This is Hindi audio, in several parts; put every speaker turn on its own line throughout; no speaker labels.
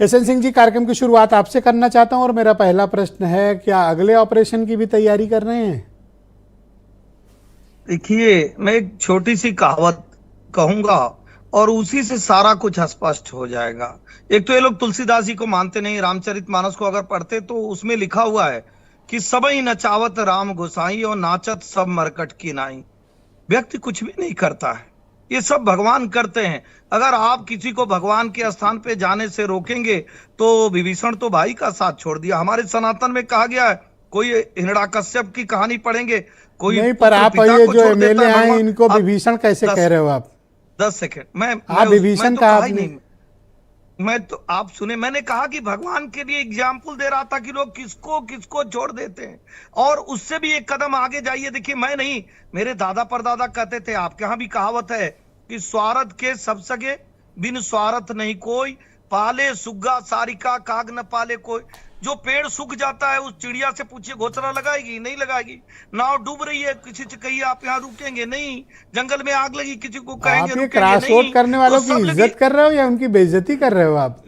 एसएन सिंह जी, कार्यक्रम की शुरुआत आपसे करना चाहता हूं और मेरा पहला प्रश्न है, क्या अगले ऑपरेशन की भी तैयारी कर रहे हैं?
देखिए, मैं एक छोटी सी कहावत कहूंगा और उसी से सारा कुछ स्पष्ट हो जाएगा। एक तो ये लोग तुलसीदास जी को मानते नहीं। रामचरितमानस को अगर पढ़ते तो उसमें लिखा हुआ है कि सबई नचावत राम गोसाई और नाचत सब मरकट की नाई। व्यक्ति कुछ भी नहीं करता है, ये सब भगवान करते हैं। अगर आप किसी को भगवान के स्थान पे जाने से रोकेंगे तो विभीषण तो भाई का साथ छोड़ दिया। हमारे सनातन में कहा गया है, कोई हिरण्याकश्यप की कहानी पढ़ेंगे, कोई
नहीं, पर आप
पिता
ये
को
जो
छोड़ देता
एमएलए
है
आए
भगवान।
इनको
अब
विभीषण कैसे कह रहे हो आप?
10 सेकेंड,
आप विभीषण
तो
कहा
कहा ही
आपने।
नहीं। मैं तो आप सुने, मैंने कहा कि भगवान के लिए एग्जाम्पल दे रहा था कि लोग किसको किसको छोड़ देते हैं और उससे भी एक कदम आगे जाइए। देखिए, मैं नहीं, मेरे दादा परदादा कहते थे, आपके यहाँ भी कहावत है कि स्वार्थ के सब सगे बिन स्वार्थ नहीं कोई, पाले सुग्गा सारिका काग न पाले कोई। जो पेड़ सूख जाता है उस चिड़िया से पूछिए घोंसला लगाएगी? नहीं लगाएगी। नाव डूब रही है, किसी से कहिए आप यहाँ रुकेंगे? नहीं। जंगल में आग लगी, किसी को कहेंगे
आप ये
रुकेंगे?
क्रॉस वोट
नहीं।
करने
तो
वालों
सब
की
लगी।
इज्जत कर रहे हो या उनकी बेइज्जती कर रहे हो आप?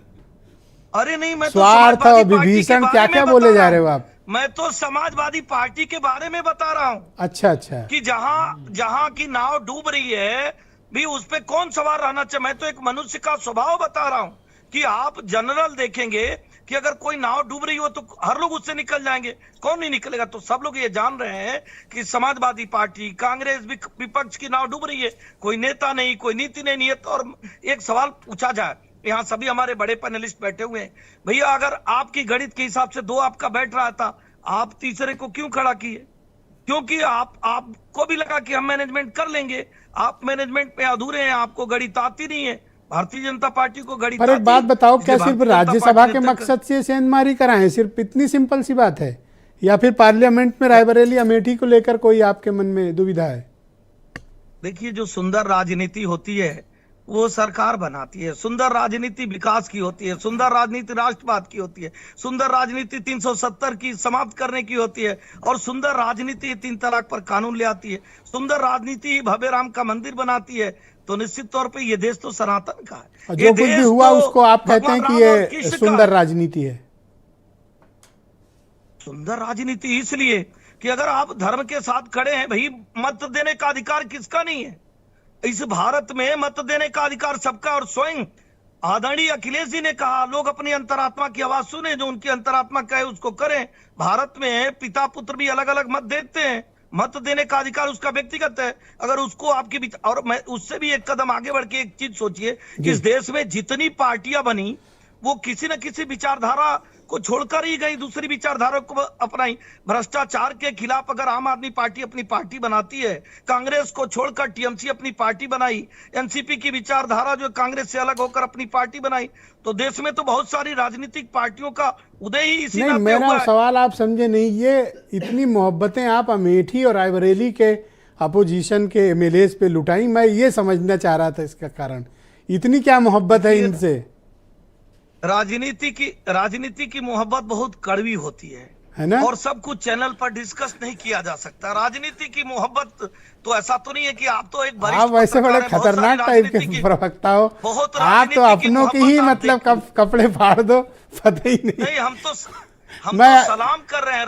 अरे नहीं, मैं तो
स्वार्थ और
समाजवादी पार्टी के
विभीषण क्या
बारे
क्या
में
बोले
बता
जा
रहा
रहे हो
हूँ।
आप?
मैं तो समाजवादी पार्टी के बारे में बता रहा हूँ
अच्छा अच्छा।
कि जहां जहां की नाव डूब रही है भी उस पे कौन सवार रहना चाहिए। मैं तो एक मनुष्य का स्वभाव बता रहा हूँ कि आप जनरल देखेंगे कि अगर कोई नाव डूब रही हो तो हर लोग उससे निकल जाएंगे, कौन नहीं निकलेगा? तो सब लोग ये जान रहे हैं कि समाजवादी पार्टी, कांग्रेस, विपक्ष की नाव डूब रही है। कोई नेता नहीं, कोई नीति नहीं है। तो और एक सवाल पूछा जाए, यहाँ सभी हमारे बड़े पैनलिस्ट बैठे हुए हैं, भैया अगर आपकी गणित के हिसाब से 2 आपका बैठ रहा था, आप तीसरे को क्यों खड़ा किए? क्योंकि आपको भी लगा कि हम मैनेजमेंट कर लेंगे। आप मैनेजमेंट में अधूरे हैं, आपको गणित आती नहीं है। भारतीय जनता पार्टी को गणित
पर एक
आती
बात
है,
बताओ,
इसलिए
क्या सिर्फ
भारतीय जनता
राज्यसभा
पार्टी
के
ने तय
मकसद से सेंधमारी कराएं? सिर्फ इतनी सिंपल सी बात है, या फिर पार्लियामेंट में रायबरेली अमेठी को लेकर कोई आपके मन में दुविधा है?
देखिए, जो सुंदर राजनीति होती है वो सरकार बनाती है। सुंदर राजनीति विकास की होती है, सुंदर राजनीति राष्ट्रवाद की होती है, सुंदर राजनीति 370 की समाप्त करने की होती है और सुंदर राजनीति 3 तलाक पर कानून ले आती है। सुंदर राजनीति भव्य राम का मंदिर बनाती है। तो निश्चित तौर पे ये देश तो सनातन का है।
और
ये
जो कुछ भी
देश
हुआ
तो
उसको आप कहते हैं
भगवान
कि
राम और
ये
कृष्ण का
सुंदर
है।
राजनीति है।
सुंदर राजनीति इसलिए कि अगर आप धर्म के साथ खड़े हैं, भाई मत देने का अधिकार किसका नहीं है? इस भारत में मत देने का अधिकार सबका। और स्वयं आदरणीय अखिलेश जी ने कहा, लोग अपनी अंतरात्मा की आवाज सुने, जो उनकी अंतरात्मा कहे उसको करें। भारत में पिता पुत्र भी अलग अलग मत देते हैं, मत देने का अधिकार उसका व्यक्तिगत है। अगर उसको आपकी और मैं उससे भी एक कदम आगे बढ़ के एक चीज सोचिए कि इस देश में जितनी पार्टियां बनी वो किसी न किसी विचारधारा को छोड़कर ही गई, दूसरी विचारधारा को अपनाई। भ्रष्टाचार के खिलाफ अगर आम आदमी पार्टी अपनी पार्टी बनाती है, कांग्रेस को छोड़कर टीएमसी अपनी पार्टी बनाई, एनसीपी की विचारधारा जो कांग्रेस से अलग होकर अपनी पार्टी बनाई, तो देश में तो बहुत सारी राजनीतिक पार्टियों का उदय ही इसी
नहीं,
नाते
मेरा
हुआ है।
सवाल आप समझे नहीं। ये इतनी मोहब्बतें आप अमेठी और रायबरेली के अपोजिशन के एमएलएस पे लुटाई, मैं ये समझना चाह रहा था इसका कारण। इतनी क्या मोहब्बत है इनसे?
राजनीति की मोहब्बत बहुत कड़वी होती
है ना?
और सब कुछ चैनल पर डिस्कस नहीं किया जा सकता। राजनीति की मोहब्बत तो ऐसा तो नहीं है कि आप तो एक
आप वैसे बड़े खतरनाक टाइप के प्रवक्ता हो। आप तो अपनों की ही मतलब कपड़े फाड़ दो, पता ही नहीं।
हम तो
मैं
सलाम कर रहे हैं।